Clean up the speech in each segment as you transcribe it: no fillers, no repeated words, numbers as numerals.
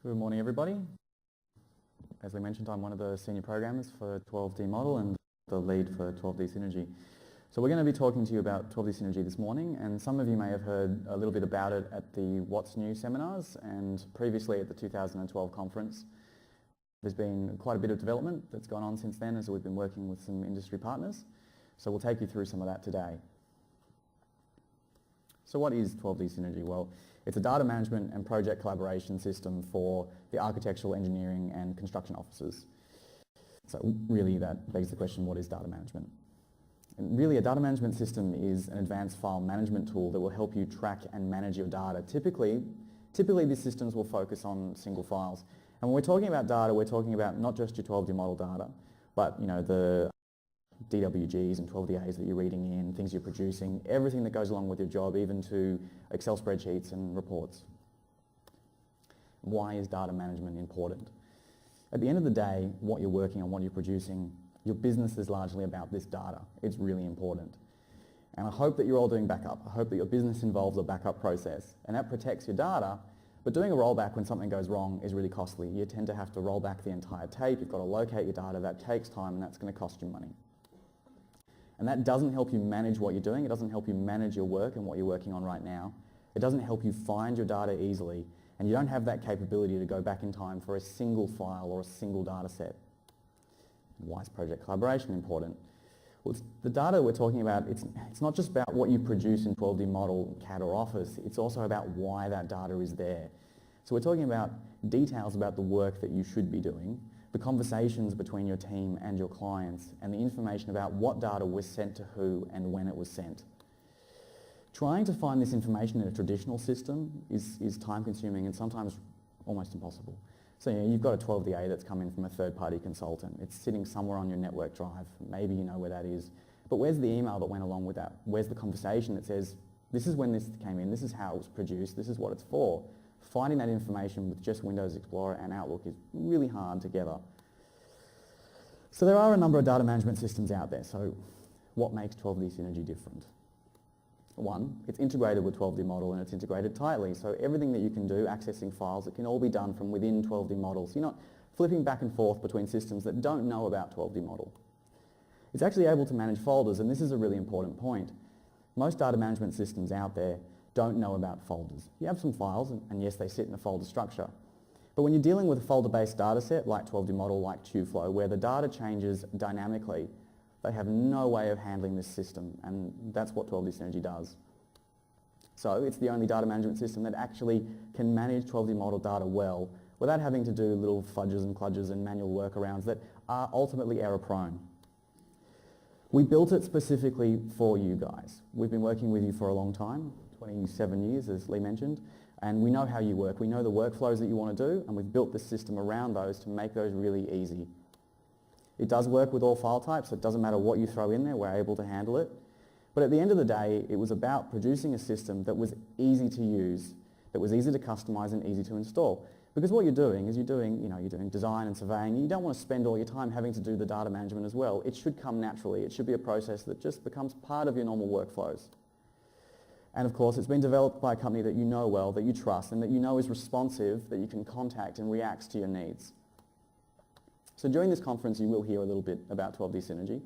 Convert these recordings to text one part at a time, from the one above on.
Good morning, everybody. As we mentioned, I'm one of the senior programmers for 12D Model and the lead for 12D Synergy. So we're going to be talking to you about 12D Synergy this morning, and some of you may have heard a little bit about it at the What's New seminars and previously at the 2012 conference. There's been quite a bit of development that's gone on since then as we've been working with some industry partners. So we'll take you through some of that today. So what is 12D Synergy? Well, it's a data management and project collaboration system for the architectural, engineering and construction offices. So really that begs the question, what is data management? And really a data management system is an advanced file management tool that will help you track and manage your data. Typically these systems will focus on single files. And when we're talking about data, we're talking about not just your 12D model data, but the DWGs and 12DAs that you're reading in, things you're producing, everything that goes along with your job, even to Excel spreadsheets and reports. Why is data management important? At the end of the day, what you're working on, what you're producing, your business is largely about this data. It's really important. And I hope that you're all doing backup. I hope that your business involves a backup process, and that protects your data. But doing a rollback when something goes wrong is really costly. You tend to have to roll back the entire tape. You've got to locate your data. That takes time, and that's going to cost you money. And that doesn't help you manage what you're doing. It doesn't help you manage your work and what you're working on right now. It doesn't help you find your data easily, and you don't have that capability to go back in time for a single file or a single data set. Why is project collaboration important? Well, the data we're talking about, it's not just about what you produce in 12D Model, CAD or Office, it's also about why that data is there. So we're talking about details about the work that you should be doing, the conversations between your team and your clients, and the information about what data was sent to who and when it was sent. Trying to find this information in a traditional system is time-consuming and sometimes almost impossible. So you've got a 12DA that's come in from a third-party consultant. It's sitting somewhere on your network drive. Maybe you know where that is. But where's the email that went along with that? Where's the conversation that says, this is when this came in, this is how it was produced, this is what it's for? Finding that information with just Windows Explorer and Outlook is really hard together. So there are a number of data management systems out there. So what makes 12D Synergy different? One, it's integrated with 12D Model and it's integrated tightly. So everything that you can do, accessing files, it can all be done from within 12D Model. So you're not flipping back and forth between systems that don't know about 12D Model. It's actually able to manage folders, and this is a really important point. Most data management systems out there don't know about folders. You have some files, and yes, they sit in a folder structure. But when you're dealing with a folder-based data set like 12D Model, like TubeFlow, where the data changes dynamically, they have no way of handling this system, and that's what 12D Synergy does. So it's the only data management system that actually can manage 12D Model data well without having to do little fudges and kludges and manual workarounds that are ultimately error-prone. We built it specifically for you guys. We've been working with you for a long time, 27 years, as Lee mentioned, and we know how you work. We know the workflows that you want to do, and we've built this system around those to make those really easy. It does work with all file types, so it doesn't matter what you throw in there, we're able to handle it. But at the end of the day, it was about producing a system that was easy to use, that was easy to customize and easy to install. Because what you're doing is you're doing design and surveying. You don't want to spend all your time having to do the data management as well. It should come naturally. It should be a process that just becomes part of your normal workflows. And of course, it's been developed by a company that you know well, that you trust, and that you know is responsive, that you can contact and reacts to your needs. So during this conference, you will hear a little bit about 12D Synergy.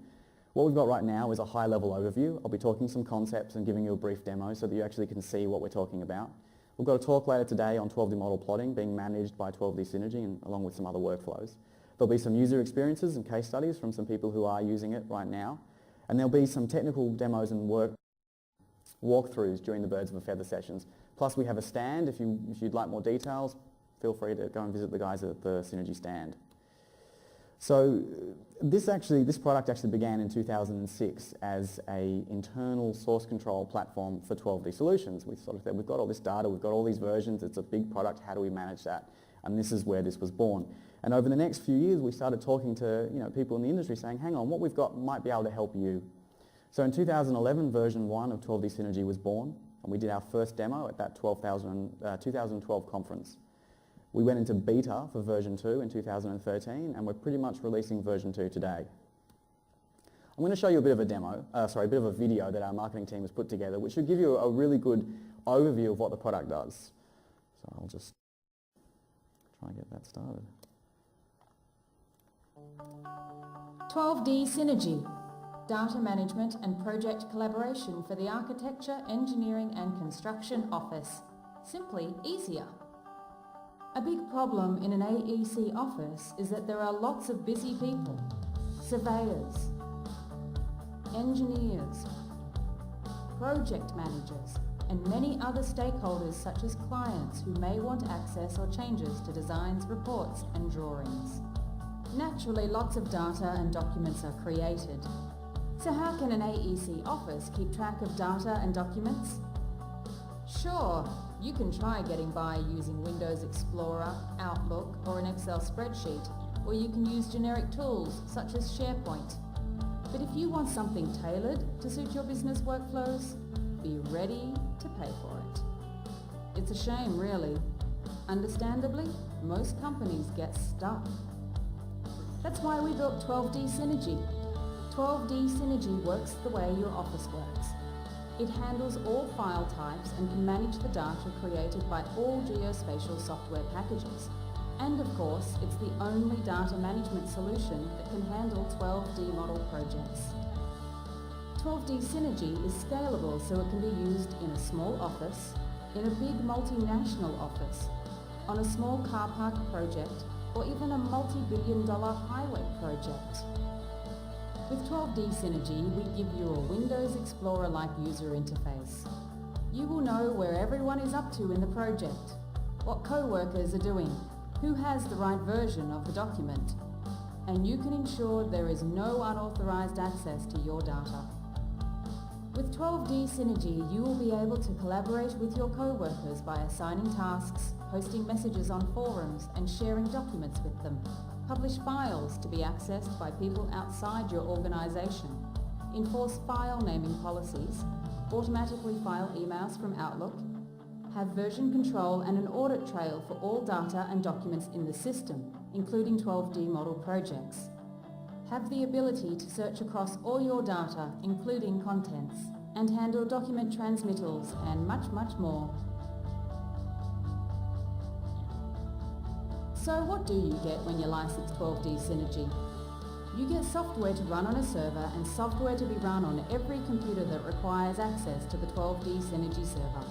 What we've got right now is a high-level overview. I'll be talking some concepts and giving you a brief demo so that you actually can see what we're talking about. We've got a talk later today on 12D model plotting being managed by 12D Synergy and along with some other workflows. There'll be some user experiences and case studies from some people who are using it right now. And there'll be some technical demos and walkthroughs during the Birds of a Feather sessions. Plus we have a stand. If you'd like more details, feel free to go and visit the guys at the Synergy stand. So this product actually began in 2006 as an internal source control platform for 12D Solutions. We sort of said, we've got all this data, we've got all these versions, it's a big product, how do we manage that? And this is where this was born. And over the next few years, we started talking to people in the industry saying, hang on, what we've got might be able to help you. So in 2011, version 1 of 12D Synergy was born, and we did our first demo at that 2012 conference. We went into beta for version 2 in 2013, and we're pretty much releasing version 2 today. I'm going to show you a bit of a video that our marketing team has put together, which should give you a really good overview of what the product does. So I'll just try and get that started. 12D Synergy, Data Management and Project Collaboration for the Architecture, Engineering and Construction Office. Simply easier. A big problem in an AEC office is that there are lots of busy people, surveyors, engineers, project managers, and many other stakeholders such as clients who may want access or changes to designs, reports and drawings. Naturally, lots of data and documents are created. So how can an AEC office keep track of data and documents? Sure, you can try getting by using Windows Explorer, Outlook or an Excel spreadsheet, or you can use generic tools such as SharePoint. But if you want something tailored to suit your business workflows, be ready to pay for it. It's a shame, really. Understandably, most companies get stuck. That's why we built 12D Synergy. 12D Synergy works the way your office works. It handles all file types and can manage the data created by all geospatial software packages. And of course, it's the only data management solution that can handle 12D model projects. 12D Synergy is scalable so it can be used in a small office, in a big multinational office, on a small car park project, or even a multi-billion-dollar highway project. With 12D Synergy, we give you a Windows Explorer-like user interface. You will know where everyone is up to in the project, what co-workers are doing, who has the right version of the document, and you can ensure there is no unauthorized access to your data. With 12D Synergy, you will be able to collaborate with your co-workers by assigning tasks, posting messages on forums, and sharing documents with them. Publish files to be accessed by people outside your organization. Enforce file naming policies. Automatically file emails from Outlook. Have version control and an audit trail for all data and documents in the system, including 12D model projects. Have the ability to search across all your data, including contents, and handle document transmittals and much, much more. So what do you get when you license 12D Synergy? You get software to run on a server and software to be run on every computer that requires access to the 12D Synergy server.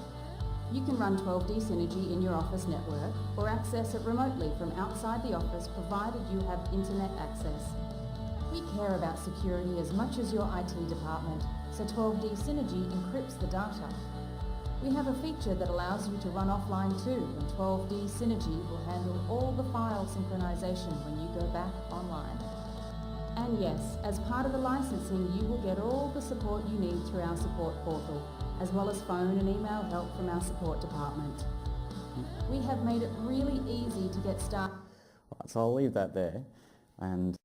You can run 12D Synergy in your office network or access it remotely from outside the office provided you have internet access. We care about security as much as your IT department, so 12D Synergy encrypts the data. We have a feature that allows you to run offline too, and 12D Synergy will handle all the file synchronization when you go back online. And yes, as part of the licensing, you will get all the support you need through our support portal, as well as phone and email help from our support department. We have made it really easy to get started. Right, so I'll leave that there, and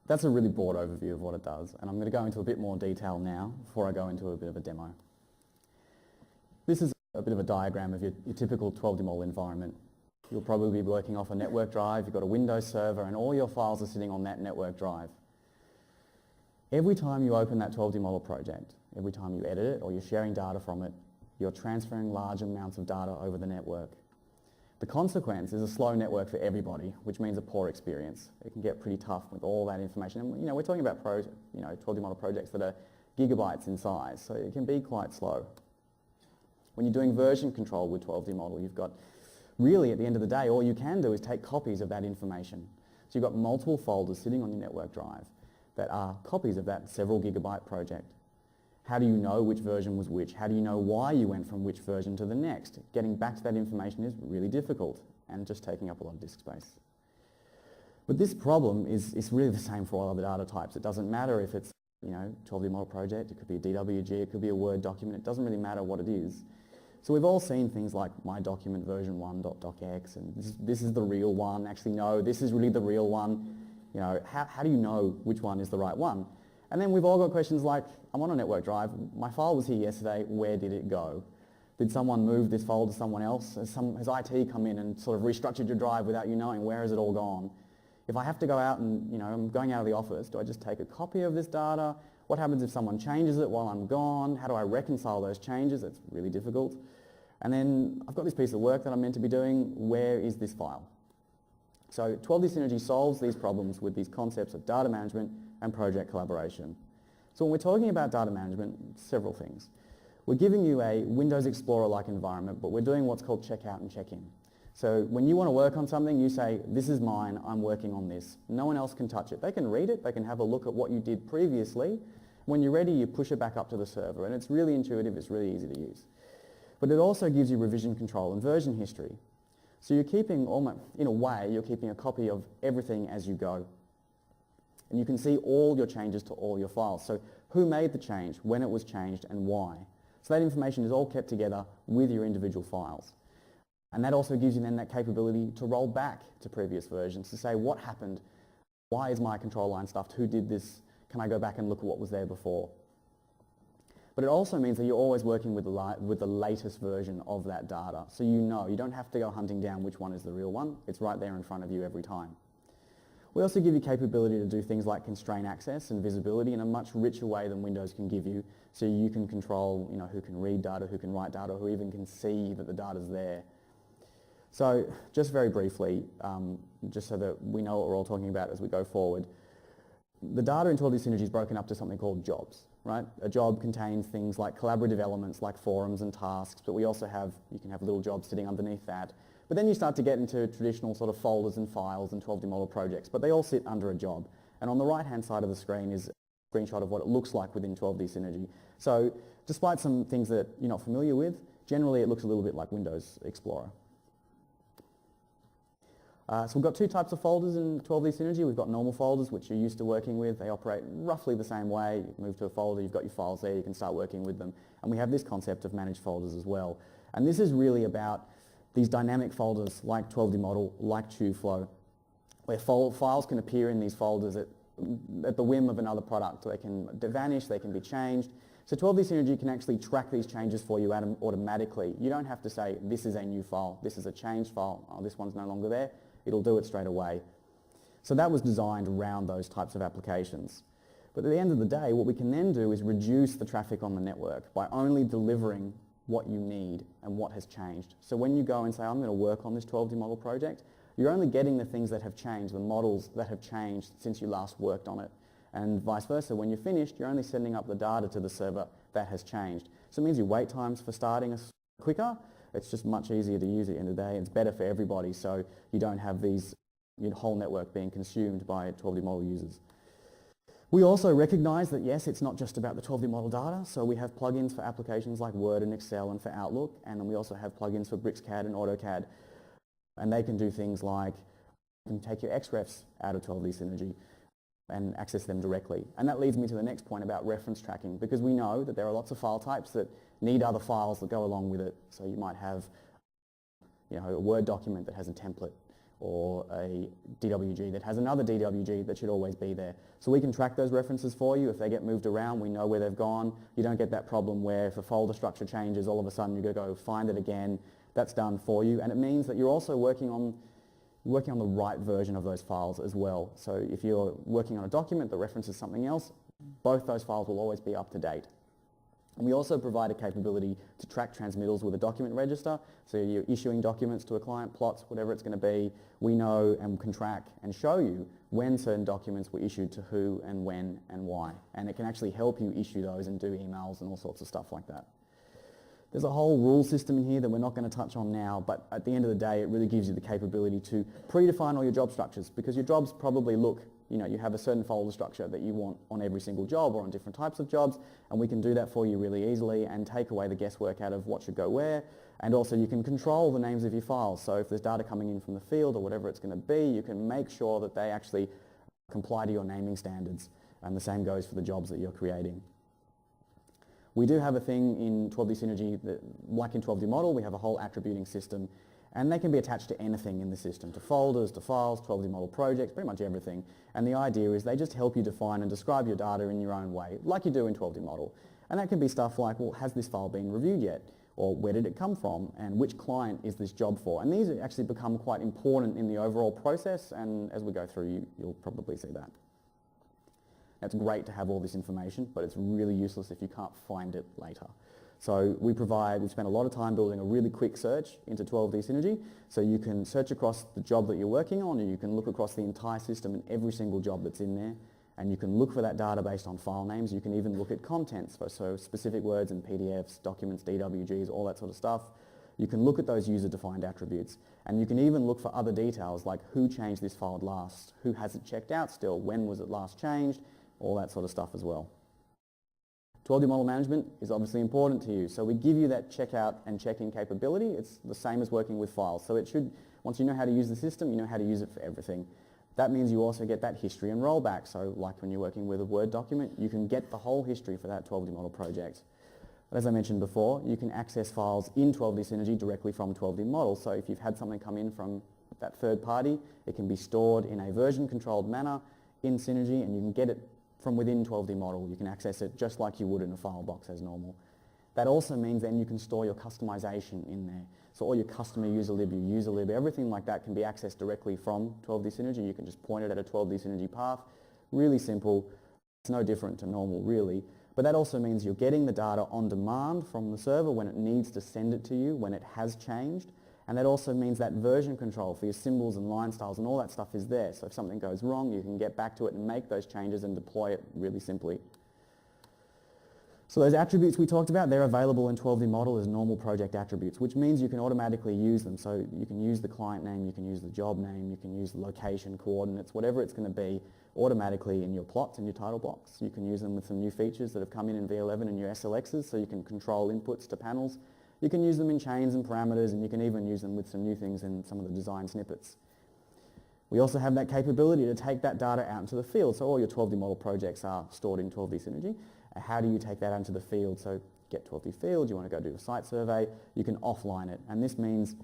that's a really broad overview of what it does, and I'm going to go into a bit more detail now before I go into a bit of a demo. This is a bit of a diagram of your typical 12D model environment. You'll probably be working off a network drive, you've got a Windows server, and all your files are sitting on that network drive. Every time you open that 12D model project, every time you edit it or you're sharing data from it, you're transferring large amounts of data over the network. The consequence is a slow network for everybody, which means a poor experience. It can get pretty tough with all that information. And we're talking about 12D model projects that are gigabytes in size, so it can be quite slow. When you're doing version control with 12D model, you've got, really at the end of the day, all you can do is take copies of that information. So you've got multiple folders sitting on your network drive that are copies of that several gigabyte project. How do you know which version was which? How do you know why you went from which version to the next? Getting back to that information is really difficult and just taking up a lot of disk space. But this problem is really the same for all other data types. It doesn't matter if it's 12D model project, it could be a DWG, it could be a Word document, it doesn't really matter what it is. So we've all seen things like my document version 1.docx and this is the real one. Actually, no, this is really the real one. How do you know which one is the right one? And then we've all got questions like, I'm on a network drive, my file was here yesterday, where did it go? Did someone move this file to someone else? Has IT come in and sort of restructured your drive without you knowing? Where has it all gone? If I have to go out and, I'm going out of the office, do I just take a copy of this data? What happens if someone changes it while I'm gone? How do I reconcile those changes? It's really difficult. And then I've got this piece of work that I'm meant to be doing. Where is this file? So 12D Synergy solves these problems with these concepts of data management and project collaboration. So when we're talking about data management, several things. We're giving you a Windows Explorer-like environment, but we're doing what's called check out and check in. So when you want to work on something, you say, this is mine, I'm working on this. No one else can touch it. They can read it, they can have a look at what you did previously. When you're ready, you push it back up to the server, and it's really intuitive, it's really easy to use. But it also gives you revision control and version history. So you're keeping, almost, in a way, you're keeping a copy of everything as you go. And you can see all your changes to all your files. So who made the change, when it was changed, and why. So that information is all kept together with your individual files. And that also gives you then that capability to roll back to previous versions to say what happened, why is my control line stuffed, who did this, can I go back and look at what was there before. But it also means that you're always working with the latest version of that data. So you know, you don't have to go hunting down which one is the real one, it's right there in front of you every time. We also give you capability to do things like constrain access and visibility in a much richer way than Windows can give you. So you can control, who can read data, who can write data, who even can see that the data's there. So just very briefly, just so that we know what we're all talking about as we go forward, the data in 12D Synergy is broken up to something called jobs, right? A job contains things like collaborative elements like forums and tasks, but we also have, you can have little jobs sitting underneath that. But then you start to get into traditional sort of folders and files and 12D model projects, but they all sit under a job. And on the right-hand side of the screen is a screenshot of what it looks like within 12D Synergy. So despite some things that you're not familiar with, generally it looks a little bit like Windows Explorer. So we've got two types of folders in 12D Synergy. We've got normal folders, which you're used to working with. They operate roughly the same way. You move to a folder, you've got your files there, you can start working with them. And we have this concept of managed folders as well. And this is really about these dynamic folders like 12D Model, like TubeFlow, where files can appear in these folders at the whim of another product. They can vanish, they can be changed. So 12D Synergy can actually track these changes for you automatically. You don't have to say, this is a new file, this is a changed file, oh, this one's no longer there. It'll do it straight away. So that was designed around those types of applications. But at the end of the day, what we can then do is reduce the traffic on the network by only delivering what you need and what has changed. So when you go and say, I'm going to work on this 12D model project, you're only getting the things that have changed, the models that have changed since you last worked on it. And vice versa, when you're finished, you're only sending up the data to the server that has changed. So it means your wait times for starting are quicker. It's just much easier to use at the end of the day. It's better for everybody, so you don't have these whole network being consumed by 12D model users. We also recognise that yes, it's not just about the 12D model data, so we have plugins for applications like Word and Excel and for Outlook, and then we also have plugins for BricsCAD and AutoCAD, and they can do things like you can take your XREFs out of 12D Synergy and access them directly. And that leads me to the next point about reference tracking, because we know that there are lots of file types that need other files that go along with it. So you might have a Word document that has a template, or a DWG that has another DWG that should always be there. So we can track those references for you. If they get moved around, we know where they've gone. You don't get that problem where if a folder structure changes, all of a sudden you've got to go find it again. That's done for you, and it means that you're also working on the right version of those files as well. So if you're working on a document that references something else, both those files will always be up to date. And we also provide a capability to track transmittals with a document register. So you're issuing documents to a client, plots, whatever it's going to be. We know and can track and show you when certain documents were issued to who and when and why. And it can actually help you issue those and do emails and all sorts of stuff like that. There's a whole rule system in here that we're not going to touch on now, but at the end of the day, it really gives you the capability to predefine all your job structures, because your jobs probably look, you have a certain folder structure that you want on every single job or on different types of jobs, and we can do that for you really easily and take away the guesswork out of what should go where. And also you can control the names of your files. So if there's data coming in from the field or whatever it's going to be, you can make sure that they actually comply to your naming standards. And the same goes for the jobs that you're creating. We do have a thing in 12D Synergy that, like in 12D Model, we have a whole attributing system, and they can be attached to anything in the system, to folders, to files, 12D Model projects, pretty much everything. And the idea is they just help you define and describe your data in your own way, like you do in 12D Model. And that can be stuff like, well, has this file been reviewed yet? Or where did it come from? And which client is this job for? And these actually become quite important in the overall process, and as we go through, you'll probably see that. It's great to have all this information, but it's really useless if you can't find it later. So we spend a lot of time building a really quick search into 12D Synergy, so you can search across the job that you're working on, and you can look across the entire system and every single job that's in there, and you can look for that data based on file names. You can even look at contents, so specific words in PDFs, documents, DWGs, all that sort of stuff. You can look at those user-defined attributes, and you can even look for other details like who changed this file last, who hasn't checked out still, when was it last changed, all that sort of stuff as well. 12D model management is obviously important to you, so we give you that checkout and check-in capability. It's the same as working with files, so it should, once you know how to use the system, you know how to use it for everything. That means you also get that history and rollback, so like when you're working with a Word document, you can get the whole history for that 12D model project. But as I mentioned before, you can access files in 12D Synergy directly from 12D model, so if you've had something come in from that third party, it can be stored in a version-controlled manner in Synergy, and you can get it from within 12D model. You can access it just like you would in a file box as normal. That also means then you can store your customization in there. So all your customer user lib, your user lib, everything like that can be accessed directly from 12D Synergy. You can just point it at a 12D Synergy path. Really simple. It's no different to normal really. But that also means you're getting the data on demand from the server when it needs to send it to you, when it has changed. And that also means that version control for your symbols and line styles and all that stuff is there. So if something goes wrong, you can get back to it and make those changes and deploy it really simply. So those attributes we talked about, they're available in 12D model as normal project attributes, which means you can automatically use them. So you can use the client name, you can use the job name, you can use the location, coordinates, whatever it's going to be automatically in your plots and your title blocks. You can use them with some new features that have come in V11 and your SLXs, so you can control inputs to panels. You can use them in chains and parameters, and you can even use them with some new things in some of the design snippets. We also have that capability to take that data out into the field. So all your 12D model projects are stored in 12D Synergy. How do you take that out into the field? So get 12D field, you want to go do a site survey, you can offline it. And this means,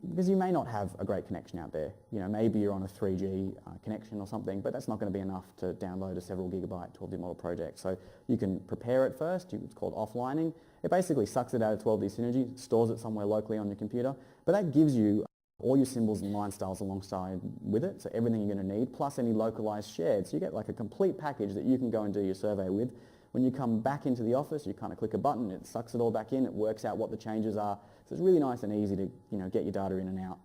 because you may not have a great connection out there, you know, maybe you're on a 3G connection or something, but that's not going to be enough to download a several gigabyte 12D model project. So you can prepare it first, it's called offlining. It basically sucks it out of 12D Synergy, stores it somewhere locally on your computer, but that gives you all your symbols and line styles alongside with it, so everything you're going to need, plus any localized shared. So you get like a complete package that you can go and do your survey with. When you come back into the office, you kind of click a button, it sucks it all back in, it works out what the changes are. So it's really nice and easy to, you know, get your data in and out.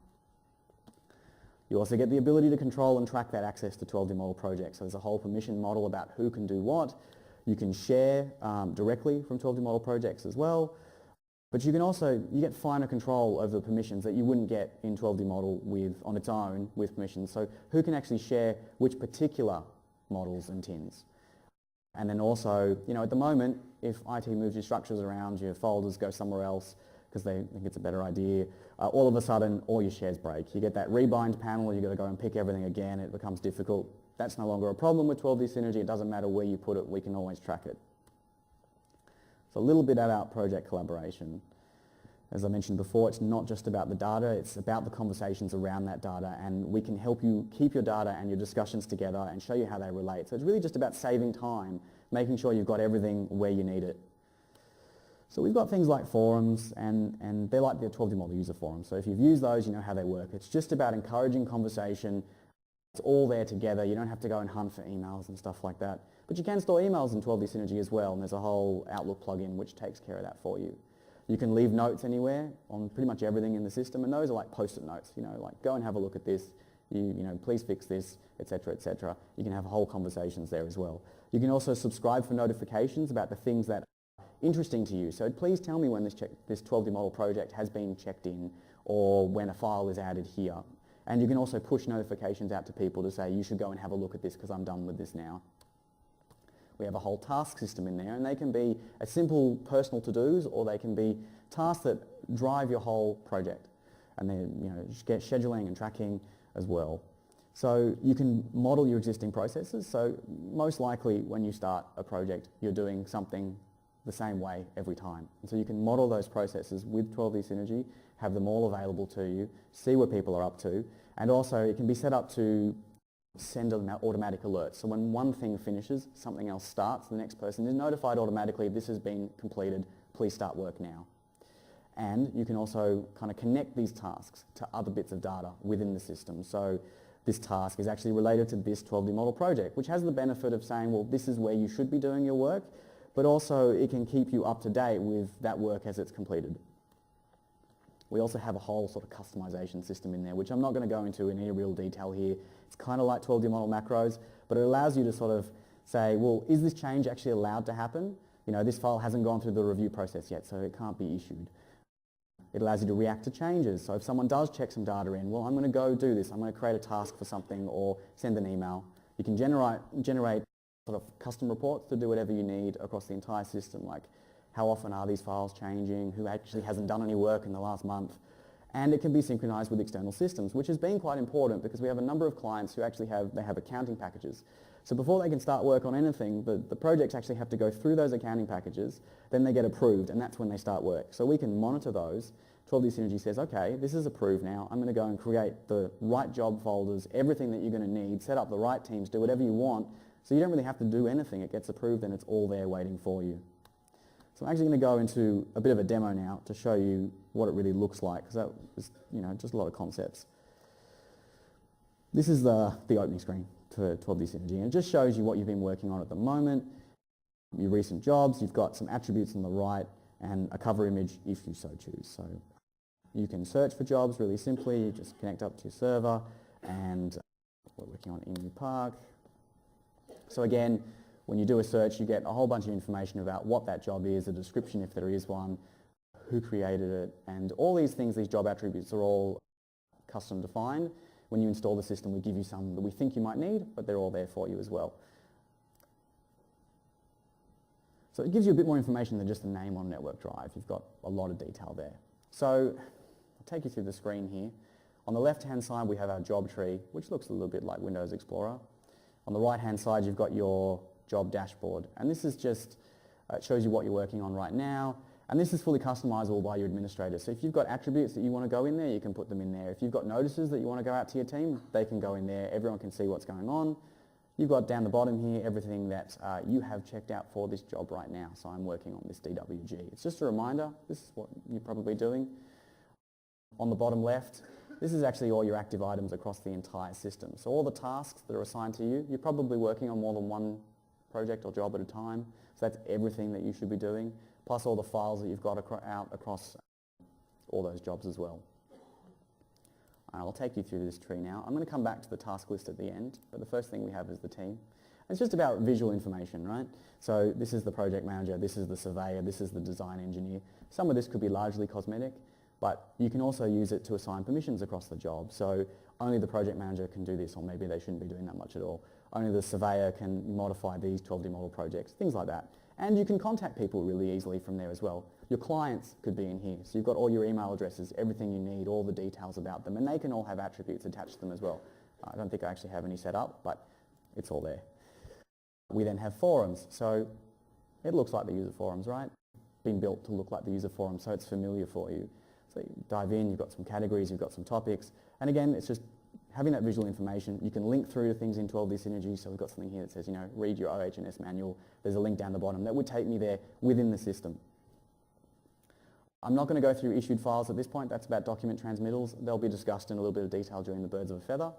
You also get the ability to control and track that access to 12D model projects. So there's a whole permission model about who can do what. You can share directly from 12D model projects as well. But you can also, you get finer control over the permissions that you wouldn't get in 12D model on its own with permissions. So who can actually share which particular models and tins. And then also, you know, at the moment, if IT moves your structures around, your folders go somewhere else because they think it's a better idea, all of a sudden all your shares break. You get that rebind panel, you've got to go and pick everything again, it becomes difficult. That's no longer a problem with 12D Synergy, it doesn't matter where you put it, we can always track it. So a little bit about project collaboration. As I mentioned before, it's not just about the data, it's about the conversations around that data, and we can help you keep your data and your discussions together and show you how they relate. So it's really just about saving time, making sure you've got everything where you need it. So we've got things like forums, and they're like the 12D model user forums. So if you've used those, you know how they work. It's just about encouraging conversation. It's all there together. You don't have to go and hunt for emails and stuff like that. But you can store emails in 12D Synergy as well, and there's a whole Outlook plugin which takes care of that for you. You can leave notes anywhere on pretty much everything in the system, and those are like post-it notes, you know, like go and have a look at this, you know, please fix this, etc., etc. You can have whole conversations there as well. You can also subscribe for notifications about the things that are interesting to you. So please tell me when this 12D model project has been checked in, or when a file is added here. And you can also push notifications out to people to say, you should go and have a look at this because I'm done with this now. We have a whole task system in there, and they can be a simple personal to-dos, or they can be tasks that drive your whole project. And then, you know, get scheduling and tracking as well. So you can model your existing processes. So most likely when you start a project, you're doing something the same way every time. And so you can model those processes with 12D Synergy, have them all available to you, see what people are up to, and also it can be set up to send them out automatic alerts. So when one thing finishes, something else starts, the next person is notified automatically, this has been completed, please start work now. And you can also kind of connect these tasks to other bits of data within the system. So this task is actually related to this 12D model project, which has the benefit of saying, well, this is where you should be doing your work, but also it can keep you up to date with that work as it's completed. We also have a whole sort of customization system in there, which I'm not going to go into in any real detail here. It's kind of like 12D model macros, but it allows you to sort of say, well, is this change actually allowed to happen? You know, this file hasn't gone through the review process yet, so it can't be issued. It allows you to react to changes. So if someone does check some data in, well, I'm going to go do this. I'm going to create a task for something or send an email. You can generate sort of custom reports to do whatever you need across the entire system, like how often are these files changing, who actually hasn't done any work in the last month. And it can be synchronized with external systems, which has been quite important because we have a number of clients who actually have accounting packages. So before they can start work on anything, the projects actually have to go through those accounting packages, then they get approved, and that's when they start work. So we can monitor those. 12D Synergy says, okay, this is approved now. I'm going to go and create the right job folders, everything that you're going to need, set up the right teams, do whatever you want. So you don't really have to do anything. It gets approved and it's all there waiting for you. So I'm actually going to go into a bit of a demo now to show you what it really looks like, because that was, just a lot of concepts. This is the opening screen for 12D Synergy, and it just shows you what you've been working on at the moment, your recent jobs. You've got some attributes on the right and a cover image if you so choose. So you can search for jobs really simply. You just connect up to your server, and we're working on Emu Park. So again, when you do a search, you get a whole bunch of information about what that job is, a description if there is one, who created it, and all these things, these job attributes are all custom defined. When you install the system, we give you some that we think you might need, but they're all there for you as well. So it gives you a bit more information than just a name on network drive. You've got a lot of detail there. So I'll take you through the screen here. On the left-hand side, we have our job tree, which looks a little bit like Windows Explorer. On the right-hand side, you've got your job dashboard. And this is just, it shows you what you're working on right now. And this is fully customizable by your administrator. So if you've got attributes that you want to go in there, you can put them in there. If you've got notices that you want to go out to your team, they can go in there. Everyone can see what's going on. You've got down the bottom here everything that you have checked out for this job right now. So I'm working on this DWG. It's just a reminder, this is what you're probably doing. On the bottom left, this is actually all your active items across the entire system. So all the tasks that are assigned to you, you're probably working on more than one project or job at a time. So that's everything that you should be doing, plus all the files that you've got out across all those jobs as well. I'll take you through this tree now. I'm going to come back to the task list at the end, but the first thing we have is the team. It's just about visual information, right? So this is the project manager, this is the surveyor, this is the design engineer. Some of this could be largely cosmetic, but you can also use it to assign permissions across the job. So only the project manager can do this, or maybe they shouldn't be doing that much at all. Only the surveyor can modify these 12D model projects, things like that. And you can contact people really easily from there as well. Your clients could be in here. So you've got all your email addresses, everything you need, all the details about them, and they can all have attributes attached to them as well. I don't think I actually have any set up, but it's all there. We then have forums. So it looks like the user forums, right? Been built to look like the user forum, so it's familiar for you. So you dive in, you've got some categories, you've got some topics, and again, it's just having that visual information. You can link through to things in 12D Synergy, so we've got something here that says, read your OH&S manual. There's a link down the bottom that would take me there within the system. I'm not going to go through issued files at this point. That's about document transmittals. They'll be discussed in a little bit of detail during the Birds of a Feather.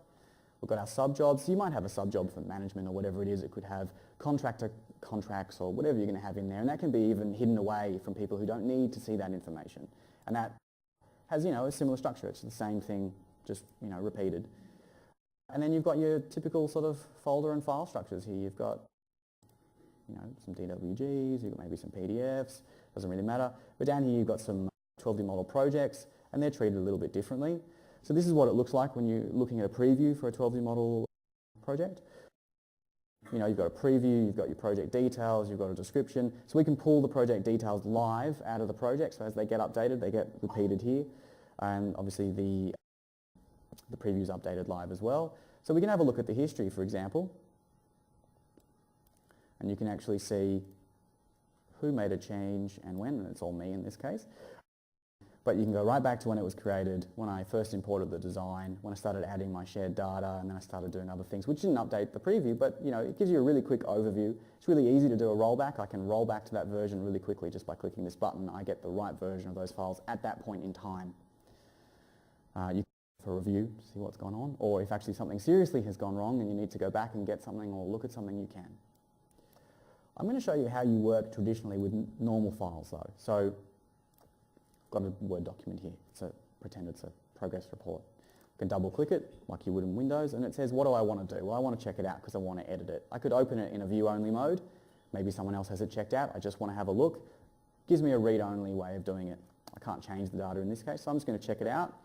We've got our sub-jobs. So you might have a sub-job for management or whatever it is. It could have contractor contracts or whatever you're going to have in there, and that can be even hidden away from people who don't need to see that information. And that has, a similar structure. It's the same thing, just, repeated. And then you've got your typical sort of folder and file structures here. You've got, some DWGs, you've got maybe some PDFs, doesn't really matter. But down here you've got some 12D model projects, and they're treated a little bit differently. So this is what it looks like when you're looking at a preview for a 12D model project. You've got a preview, you've got your project details, you've got a description. So we can pull the project details live out of the project, so as they get updated, they get repeated here. And obviously the preview is updated live as well. So we can have a look at the history, for example, and you can actually see who made a change and when, and it's all me in this case. But you can go right back to when it was created, when I first imported the design, when I started adding my shared data, and then I started doing other things, which didn't update the preview, but it gives you a really quick overview. It's really easy to do a rollback. I can roll back to that version really quickly just by clicking this button. I get the right version of those files at that point in time. You can for review, see what's gone on, or if actually something seriously has gone wrong and you need to go back and get something or look at something, you can. I'm going to show you how you work traditionally with normal files though. So I've got a Word document here. Pretend it's a progress report. I can double click it like you would in Windows and it says, what do I want to do? Well, I want to check it out because I want to edit it. I could open it in a view-only mode. Maybe someone else has it checked out. I just want to have a look. Gives me a read-only way of doing it. I can't change the data in this case, so I'm just going to check it out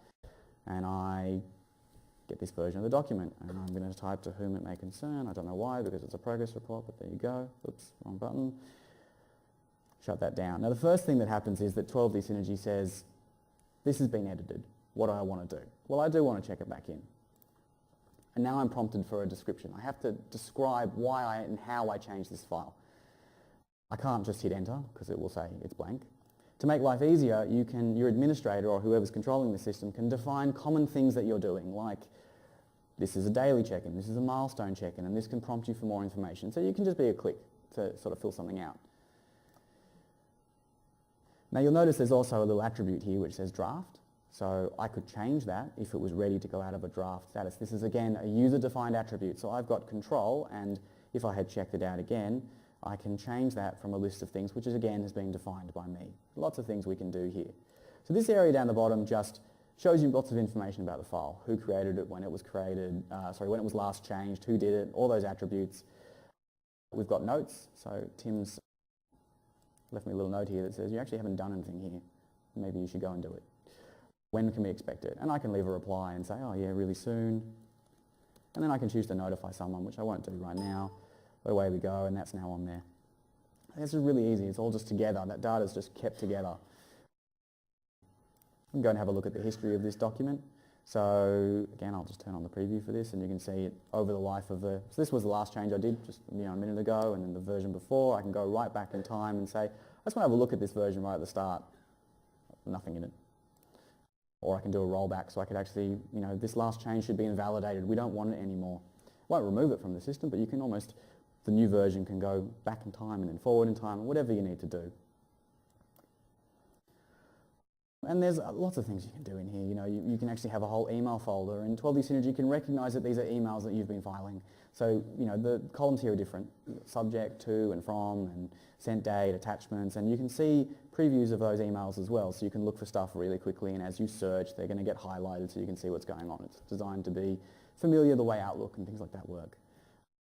and I get this version of the document and I'm going to type to whom it may concern. I don't know why because it's a progress report, but there you go. Oops, wrong button. Shut that down. Now the first thing that happens is that 12D Synergy says, this has been edited. What do I want to do? Well, I do want to check it back in. And now I'm prompted for a description. I have to describe why and how I changed this file. I can't just hit enter because it will say it's blank. To make life easier, your administrator or whoever's controlling the system can define common things that you're doing, like this is a daily check-in, this is a milestone check-in, and this can prompt you for more information. So you can just be a click to sort of fill something out. Now you'll notice there's also a little attribute here which says draft. So I could change that if it was ready to go out of a draft status. This is again a user-defined attribute. So I've got control, and if I had checked it out again, I can change that from a list of things, which is again has been defined by me. Lots of things we can do here. So this area down the bottom just shows you lots of information about the file, who created it, when it was created, when it was last changed, who did it, all those attributes. We've got notes. So Tim's left me a little note here that says, you actually haven't done anything here. Maybe you should go and do it. When can we expect it? And I can leave a reply and say, oh yeah, really soon. And then I can choose to notify someone, which I won't do right now. But away we go, and that's now on there. This is really easy. It's all just together. That data is just kept together. I'm going to have a look at the history of this document. So again, I'll just turn on the preview for this, and you can see it over the life of the... So this was the last change I did just a minute ago, and then the version before. I can go right back in time and say, I just want to have a look at this version right at the start. Nothing in it. Or I can do a rollback, so I could actually, this last change should be invalidated. We don't want it anymore. Won't remove it from the system, but you can almost, the new version can go back in time and then forward in time, whatever you need to do. And there's lots of things you can do in here. You can actually have a whole email folder, and 12D Synergy can recognize that these are emails that you've been filing. So, the columns here are different. Subject, to, and from, and sent date, attachments, and you can see previews of those emails as well. So you can look for stuff really quickly, and as you search, they're going to get highlighted so you can see what's going on. It's designed to be familiar the way Outlook and things like that work.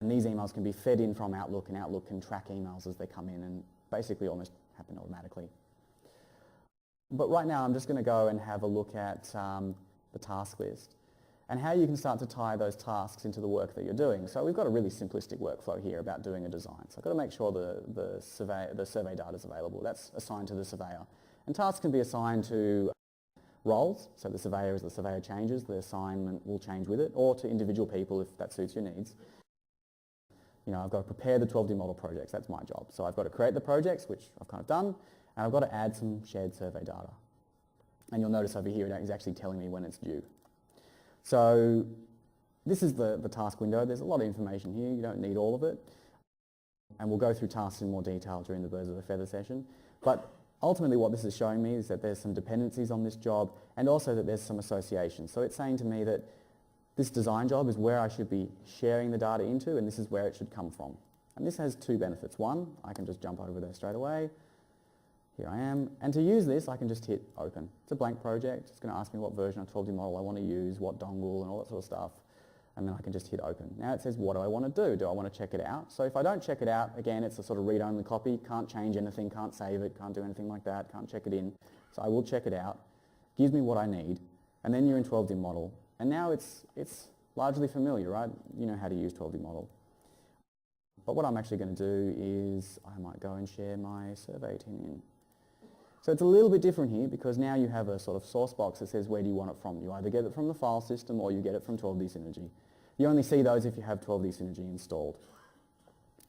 And these emails can be fed in from Outlook, and Outlook can track emails as they come in and basically almost happen automatically. But right now I'm just going to go and have a look at the task list and how you can start to tie those tasks into the work that you're doing. So we've got a really simplistic workflow here about doing a design. So I've got to make sure the survey data is available. That's assigned to the surveyor. And tasks can be assigned to roles. So the surveyor, as the surveyor changes, the assignment will change with it, or to individual people if that suits your needs. I've got to prepare the 12D model projects. That's my job. So I've got to create the projects, which I've kind of done, and I've got to add some shared survey data. And you'll notice over here it is actually telling me when it's due. So this is the task window. There's a lot of information here. You don't need all of it. And we'll go through tasks in more detail during the Birds of a Feather session. But ultimately what this is showing me is that there's some dependencies on this job, and also that there's some associations. So it's saying to me that this design job is where I should be sharing the data into, and this is where it should come from. And this has two benefits. One, I can just jump over there straight away. Here I am. And to use this, I can just hit open. It's a blank project. It's going to ask me what version of 12D model I want to use, what dongle, and all that sort of stuff. And then I can just hit open. Now it says, what do I want to do? Do I want to check it out? So if I don't check it out, again, it's a sort of read-only copy. Can't change anything, can't save it, can't do anything like that, can't check it in. So I will check it out. Gives me what I need. And then you're in 12D model. And now it's largely familiar, right? You know how to use 12D model. But what I'm actually going to do is I might go and share my survey tin in. So it's a little bit different here because now you have a sort of source box that says where do you want it from. You either get it from the file system or you get it from 12D Synergy. You only see those if you have 12D Synergy installed.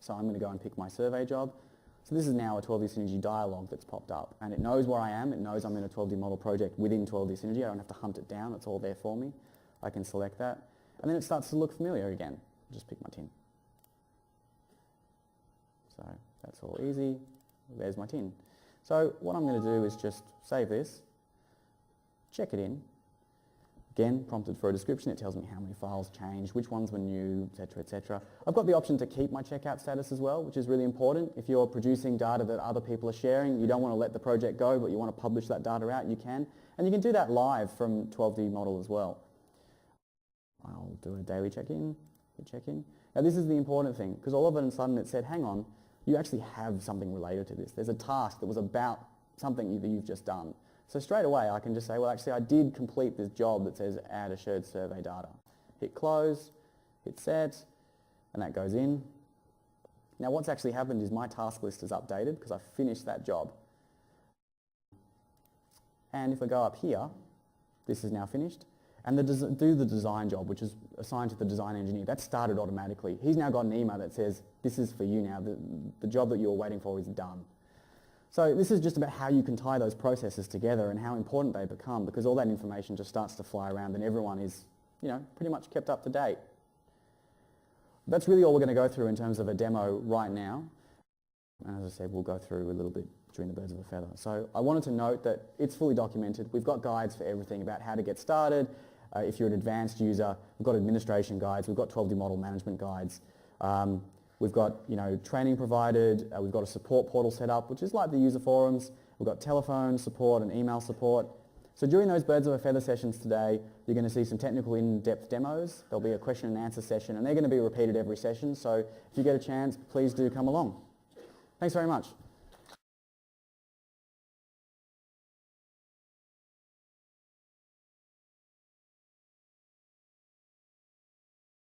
So I'm going to go and pick my survey job. So this is now a 12D Synergy dialog that's popped up, and it knows where I am. It knows I'm in a 12D model project within 12D Synergy. I don't have to hunt it down. It's all there for me. I can select that. And then it starts to look familiar again. Just pick my tin. So that's all easy. There's my tin. So what I'm going to do is just save this, check it in, Again, prompted for a description, it tells me how many files changed, which ones were new, etc., etc. I've got the option to keep my checkout status as well, which is really important. If you're producing data that other people are sharing, you don't want to let the project go, but you want to publish that data out, you can. And you can do that live from 12D model as well. I'll do a daily check-in, hit check-in. Now this is the important thing, because all of a sudden it said, hang on, you actually have something related to this. There's a task that was about something that you've just done. So straight away I can just say, well actually I did complete this job that says add a shared survey data. Hit close, hit set, and that goes in. Now what's actually happened is my task list is updated because I finished that job. And if I go up here, this is now finished. And do the design job, which is assigned to the design engineer. That's started automatically. He's now got an email that says, this is for you now. The job that you were waiting for is done. So this is just about how you can tie those processes together and how important they become, because all that information just starts to fly around and everyone is, pretty much kept up to date. That's really all we're going to go through in terms of a demo right now. And as I said, we'll go through a little bit during the birds of a feather. So I wanted to note that it's fully documented. We've got guides for everything about how to get started. If you're an advanced user, we've got administration guides, we've got 12D model management guides. We've got training provided, we've got a support portal set up, which is like the user forums. We've got telephone support and email support. So during those birds of a feather sessions today, you're going to see some technical in-depth demos. There'll be a question and answer session, and they're going to be repeated every session. So if you get a chance, please do come along. Thanks very much.